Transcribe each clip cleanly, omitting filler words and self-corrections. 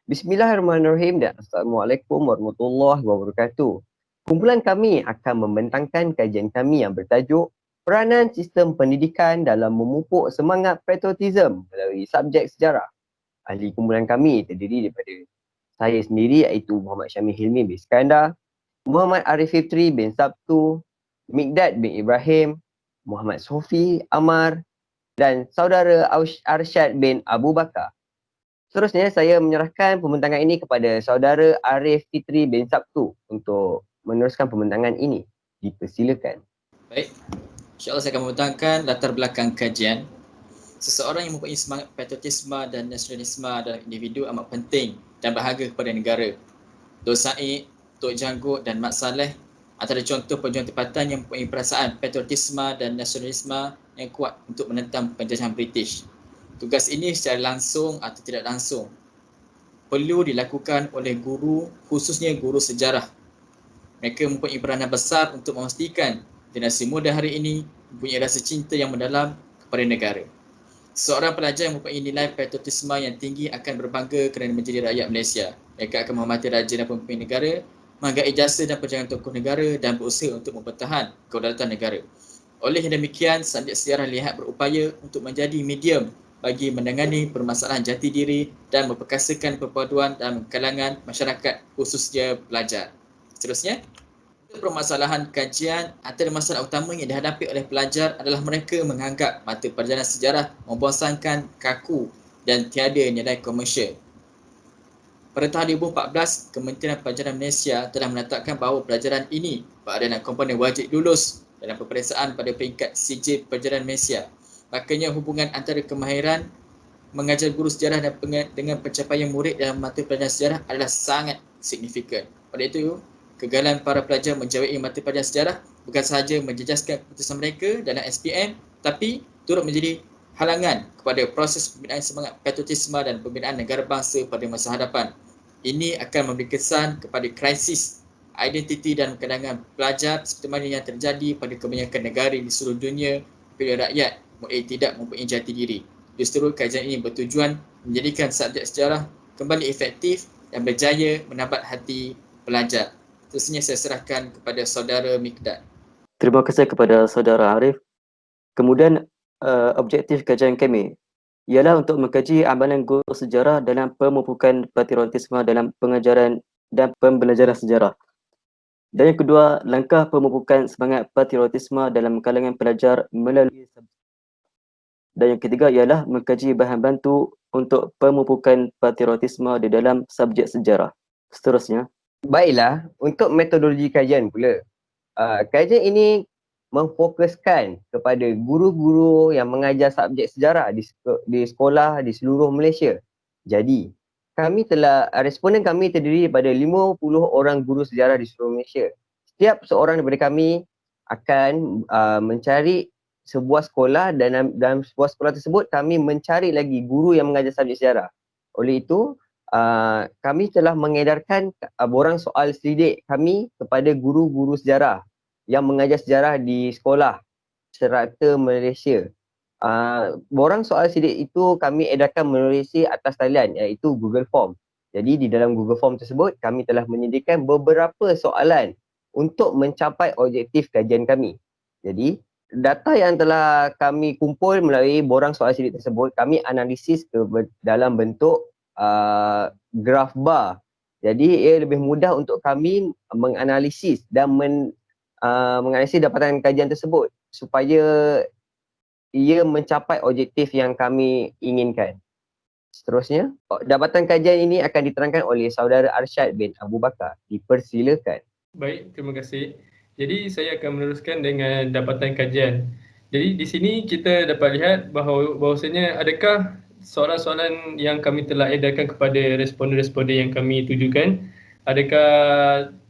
Bismillahirrahmanirrahim dan Assalamualaikum warahmatullahi wabarakatuh. Kumpulan kami akan membentangkan kajian kami yang bertajuk Peranan Sistem Pendidikan dalam Memupuk Semangat Patriotism melalui subjek sejarah. Ahli kumpulan kami terdiri daripada saya sendiri iaitu Muhammad Syamil Hilmi bin Iskandar, Muhammad Arif Fitri bin Sabtu, Mikdad bin Ibrahim, Muhammad Sofi Amar dan saudara Arsyad bin Abu Bakar. Seterusnya, saya menyerahkan pembentangan ini kepada saudara Arif Fitri bin Sabtu untuk meneruskan pembentangan ini. Dipersilakan. Baik, insyaAllah saya akan membentangkan latar belakang kajian. Seseorang yang mempunyai semangat patriotisme dan nasionalisme dalam individu amat penting dan berharga kepada negara. Dr. Said, Tok Janggut dan Mat Saleh antara contoh pejuang tempatan yang mempunyai perasaan patriotisme dan nasionalisme yang kuat untuk menentang penjajahan British. Tugas ini secara langsung atau tidak langsung perlu dilakukan oleh guru, khususnya guru sejarah. Mereka mempunyai peranan besar untuk memastikan generasi muda hari ini mempunyai rasa cinta yang mendalam kepada negara. Seorang pelajar yang mempunyai nilai patriotisme yang tinggi akan berbangga kerana menjadi rakyat Malaysia. Mereka akan menghormati raja dan pemimpin negara, menghargai jasa dan perjalanan tokoh negara dan berusaha untuk mempertahan kedaulatan negara. Oleh demikian, subjek sejarah lihat berupaya untuk menjadi medium bagi menangani permasalahan jati diri dan memperkasakan perpaduan dalam kalangan masyarakat khususnya pelajar. Seterusnya, permasalahan kajian antara masalah utama yang dihadapi oleh pelajar adalah mereka menganggap mata pelajaran sejarah membosankan, kaku dan tiada nilai komersial. Pada tahun 2014, Kementerian Pelajaran Malaysia telah menetapkan bahawa pelajaran ini berada dalam komponen wajib lulus dalam peperiksaan pada peringkat sijil pelajaran Malaysia. Makanya hubungan antara kemahiran mengajar guru sejarah dengan pencapaian murid dalam mata pelajaran sejarah adalah sangat signifikan. Pada itu, kegagalan para pelajar menjawai mata pelajaran sejarah bukan sahaja menjejaskan keputusan mereka dalam SPM, tapi turut menjadi halangan kepada proses pembinaan semangat patriotisme dan pembinaan negara bangsa pada masa hadapan. Ini akan memberi kesan kepada krisis identiti dan kekangan pelajar seperti mana yang terjadi pada kebanyakan negara di seluruh dunia bila rakyat tidak mempunyai jati diri. Justru kajian ini bertujuan menjadikan subjek sejarah kembali efektif dan berjaya menambat hati pelajar. Seterusnya saya serahkan kepada saudara Mikdad. Terima kasih kepada saudara Arif. Kemudian objektif kajian kami ialah untuk mengkaji amalan guru sejarah dalam pemupukan patriotisme dalam pengajaran dan pembelajaran sejarah. Dan yang kedua, langkah pemupukan semangat patriotisme dalam kalangan pelajar melalui dan yang ketiga ialah mengkaji bahan bantu untuk pemupukan patriotisme di dalam subjek sejarah. Seterusnya. Baiklah, untuk metodologi kajian pula. Kajian ini memfokuskan kepada guru-guru yang mengajar subjek sejarah di sekolah di seluruh Malaysia. Jadi, responden kami terdiri daripada 50 orang guru sejarah di seluruh Malaysia. Setiap seorang daripada kami akan mencari sebuah sekolah dan dalam sebuah sekolah tersebut kami mencari lagi guru yang mengajar subjek sejarah. Oleh itu, kami telah mengedarkan borang soal selidik kami kepada guru-guru sejarah yang mengajar sejarah di sekolah serata Malaysia. Borang soal sidik itu kami edarkan menerusi atas talian iaitu Google Form. Jadi di dalam Google Form tersebut kami telah menyediakan beberapa soalan untuk mencapai objektif kajian kami. Jadi data yang telah kami kumpul melalui borang soal sidik tersebut kami analisis dalam bentuk graf bar. Jadi ia lebih mudah untuk kami menganalisis dan menganalisis dapatan kajian tersebut supaya ia mencapai objektif yang kami inginkan. Seterusnya, dapatan kajian ini akan diterangkan oleh saudara Arsyad bin Abu Bakar. Dipersilakan. Baik, terima kasih. Jadi saya akan meneruskan dengan dapatan kajian. Jadi di sini kita dapat lihat bahawasanya adakah soalan-soalan yang kami telah edarkan kepada responden-responden yang kami tujukan, adakah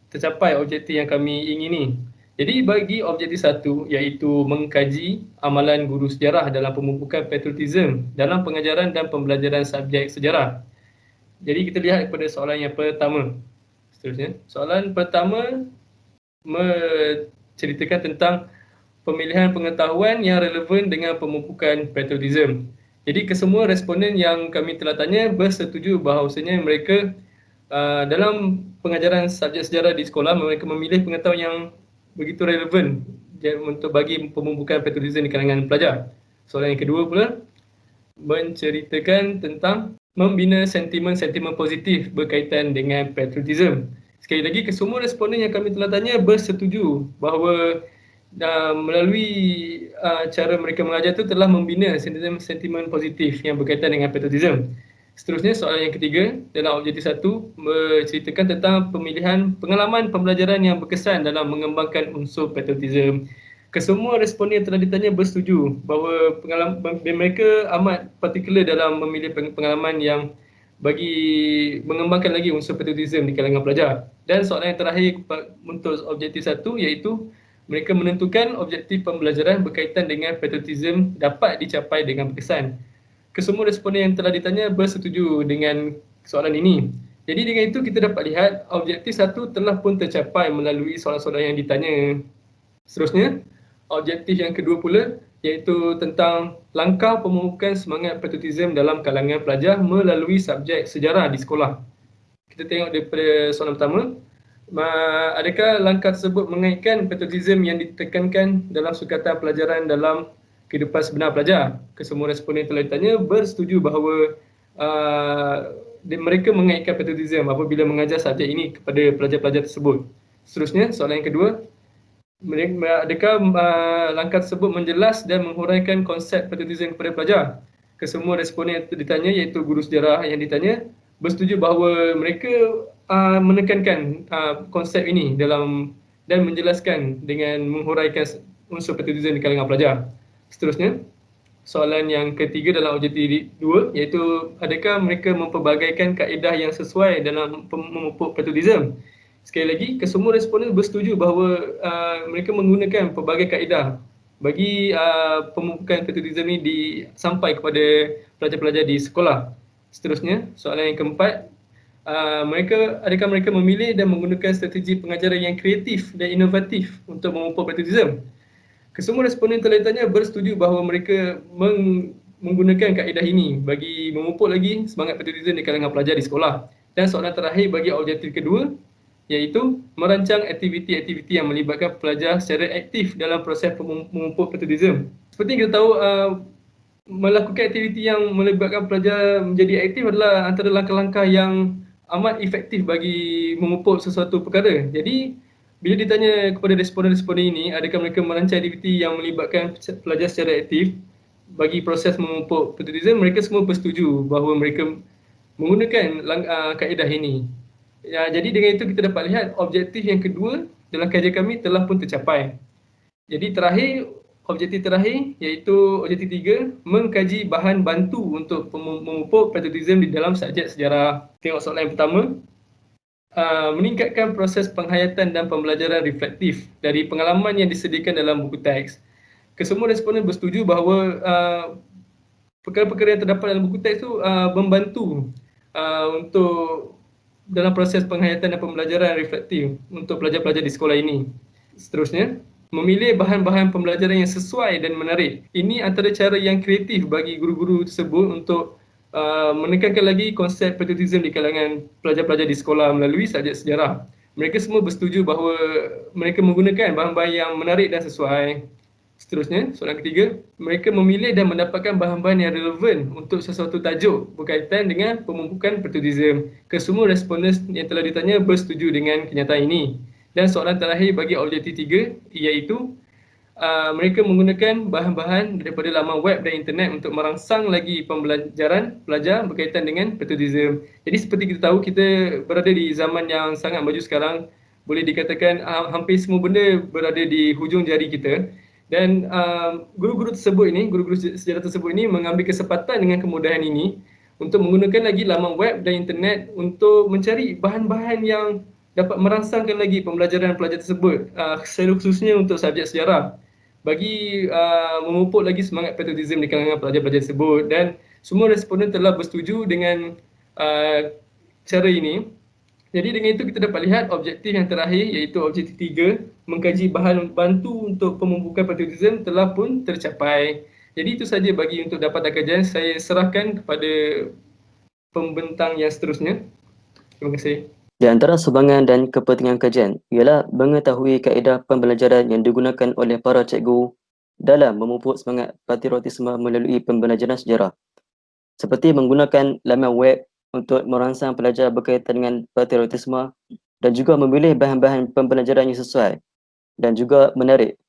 tercapai objektif yang kami ingini? Jadi bagi objektif satu, iaitu mengkaji amalan guru sejarah dalam pemupukan patriotism dalam pengajaran dan pembelajaran subjek sejarah. Jadi kita lihat kepada soalan yang pertama. Seterusnya, soalan pertama menceritakan tentang pemilihan pengetahuan yang relevan dengan pemupukan patriotism. Jadi kesemua responden yang kami telah tanya bersetuju bahawasanya mereka dalam pengajaran subjek sejarah di sekolah mereka memilih pengetahuan yang begitu relevan untuk bagi pemumpukan patriotism di kalangan pelajar. Soalan yang kedua pula menceritakan tentang membina sentimen-sentimen positif berkaitan dengan patriotism. Sekali lagi, kesemua responden yang kami telah tanya bersetuju bahawa melalui cara mereka mengajar itu telah membina sentimen positif yang berkaitan dengan patriotism. Seterusnya, soalan yang ketiga dalam objektif 1 menceritakan tentang pemilihan pengalaman pembelajaran yang berkesan dalam mengembangkan unsur patriotism. Kesemua responden yang telah ditanya bersetuju bahawa pengalaman mereka amat partikular dalam memilih pengalaman yang bagi mengembangkan lagi unsur patriotism di kalangan pelajar. Dan soalan yang terakhir untuk objektif 1 iaitu mereka menentukan objektif pembelajaran berkaitan dengan patriotism dapat dicapai dengan berkesan. Kesemua responden yang telah ditanya bersetuju dengan soalan ini. Jadi dengan itu kita dapat lihat objektif 1 telah pun tercapai melalui soalan-soalan yang ditanya. Seterusnya, objektif yang kedua pula iaitu tentang langkah pemupukan semangat patriotism dalam kalangan pelajar melalui subjek sejarah di sekolah. Kita tengok daripada soalan pertama, adakah langkah tersebut mengaitkan patriotism yang ditekankan dalam sukatan pelajaran dalam kehidupan sebenar pelajar? Kesemua responden telah ditanya bersetuju bahawa mereka mengaitkan patriotism apabila mengajar subjek ini kepada pelajar-pelajar tersebut. Seterusnya, soalan yang kedua, adakah langkah tersebut menjelas dan menghuraikan konsep patriotism kepada pelajar? Kesemua responden yang ditanya iaitu guru sejarah yang ditanya bersetuju bahawa mereka menekankan konsep ini dalam dan menjelaskan dengan menghuraikan unsur patriotism di kalangan pelajar. Seterusnya, soalan yang ketiga dalam objektif 2 iaitu adakah mereka mempelbagaikan kaedah yang sesuai dalam memupuk patriotism? Sekali lagi, kesemua responden bersetuju bahawa mereka menggunakan pelbagai kaedah bagi pemupukan patriotism ini sampai kepada pelajar-pelajar di sekolah. Seterusnya, soalan yang keempat, adakah mereka memilih dan menggunakan strategi pengajaran yang kreatif dan inovatif untuk memupuk patriotism? Kesemua responden telah ditanya bersetuju bahawa mereka menggunakan kaedah ini bagi memupuk lagi semangat patriotism di kalangan pelajar di sekolah. Dan soalan terakhir bagi objektif kedua iaitu merancang aktiviti-aktiviti yang melibatkan pelajar secara aktif dalam proses memupuk patriotism. Seperti kita tahu, melakukan aktiviti yang melibatkan pelajar menjadi aktif adalah antara langkah-langkah yang amat efektif bagi memupuk sesuatu perkara. Jadi, bila ditanya kepada responden-responden ini, adakah mereka merancang aktiviti yang melibatkan pelajar secara aktif bagi proses memupuk patriotism, mereka semua bersetuju bahawa mereka menggunakan kaedah ini. Ya, jadi dengan itu kita dapat lihat objektif yang kedua dalam kajian kami telah pun tercapai. Jadi objektif terakhir iaitu objektif 3, mengkaji bahan bantu untuk memupuk patriotism di dalam subjek sejarah. Tengok soalan yang pertama, meningkatkan proses penghayatan dan pembelajaran reflektif dari pengalaman yang disediakan dalam buku teks. Kesemua responden bersetuju bahawa perkara-perkara yang terdapat dalam buku teks itu membantu untuk dalam proses penghayatan dan pembelajaran reflektif untuk pelajar-pelajar di sekolah ini. Seterusnya, memilih bahan-bahan pembelajaran yang sesuai dan menarik. Ini antara cara yang kreatif bagi guru-guru tersebut untuk menekankan lagi konsep patriotism di kalangan pelajar-pelajar di sekolah melalui subjek sejarah. Mereka semua bersetuju bahawa mereka menggunakan bahan-bahan yang menarik dan sesuai. Seterusnya, soalan ketiga, mereka memilih dan mendapatkan bahan-bahan yang relevan untuk sesuatu tajuk berkaitan dengan pemumpukan patriotism. Kesemua responden yang telah ditanya bersetuju dengan kenyataan ini. Dan soalan terakhir bagi objektif 3 iaitu mereka menggunakan bahan-bahan daripada laman web dan internet untuk merangsang lagi pembelajaran pelajar berkaitan dengan patriotism. Jadi seperti kita tahu, kita berada di zaman yang sangat maju sekarang. Boleh dikatakan hampir semua benda berada di hujung jari kita. Dan guru-guru sejarah tersebut ini mengambil kesempatan dengan kemudahan ini untuk menggunakan lagi laman web dan internet untuk mencari bahan-bahan yang dapat merangsangkan lagi pembelajaran pelajar tersebut, secara khususnya untuk subjek sejarah, bagi memupuk lagi semangat patriotism di kalangan pelajar-pelajar tersebut. Dan semua responden telah bersetuju dengan cara ini. Jadi dengan itu kita dapat lihat objektif yang terakhir iaitu objektif 3, mengkaji bahan bantu untuk pemumpukan patriotism telah pun tercapai. Jadi itu saja bagi untuk dapatan kajian. Saya serahkan kepada pembentang yang seterusnya. Terima kasih. Di antara sumbangan dan kepentingan kajian ialah mengetahui kaedah pembelajaran yang digunakan oleh para cikgu dalam memupuk semangat patriotisme melalui pembelajaran sejarah, seperti menggunakan laman web untuk merangsang pelajar berkaitan dengan patriotisme dan juga memilih bahan-bahan pembelajaran yang sesuai dan juga menarik,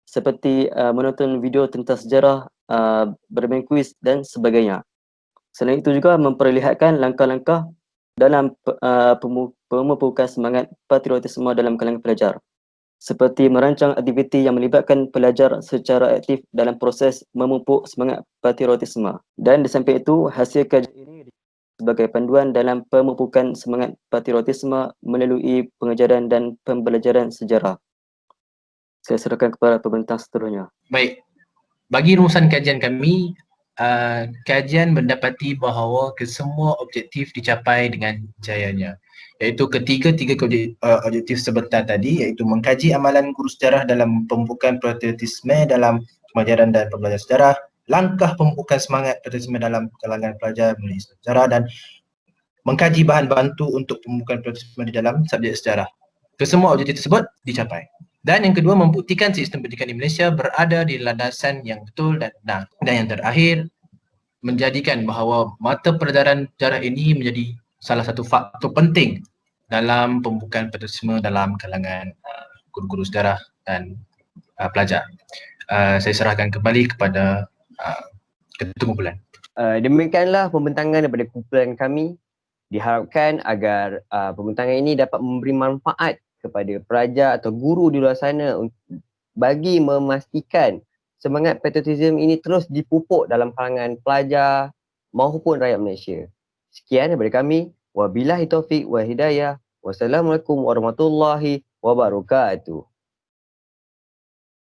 seperti menonton video tentang sejarah, bermain kuis dan sebagainya. Selain itu juga memperlihatkan langkah-langkah dalam pemupukan semangat patriotisme dalam kalangan pelajar, seperti merancang aktiviti yang melibatkan pelajar secara aktif dalam proses memupuk semangat patriotisme. Dan di samping itu, hasil kajian ini sebagai panduan dalam pemupukan semangat patriotisme melalui pengajaran dan pembelajaran sejarah. Saya serahkan kepada pembentang seterusnya. Baik, bagi rumusan kajian kami, kajian mendapati bahawa kesemua objektif dicapai dengan jayanya, iaitu tiga objektif sebentar tadi, iaitu mengkaji amalan guru sejarah dalam pemupukan patriotisme dalam pengajaran dan pembelajaran sejarah, langkah pemupukan semangat patriotisme dalam kalangan pelajar melalui sejarah, dan mengkaji bahan bantu untuk pemupukan patriotisme di dalam subjek sejarah. Kesemua objektif tersebut dicapai. Dan yang kedua, membuktikan sistem pendidikan di Malaysia berada di landasan yang betul dan benar. Dan yang terakhir, menjadikan bahawa mata pelajaran sejarah ini menjadi salah satu faktor penting dalam pembukaan patriotisme dalam kalangan guru-guru sejarah dan pelajar. Saya serahkan kembali kepada Ketua Kumpulan. Demikianlah pembentangan daripada kumpulan kami. Diharapkan agar pembentangan ini dapat memberi manfaat kepada pelajar atau guru di luar sana bagi memastikan semangat patriotisme ini terus dipupuk dalam kalangan pelajar maupun rakyat Malaysia. Sekian daripada kami. Wabillahi taufiq wa hidayah. Wassalamualaikum warahmatullahi wabarakatuh.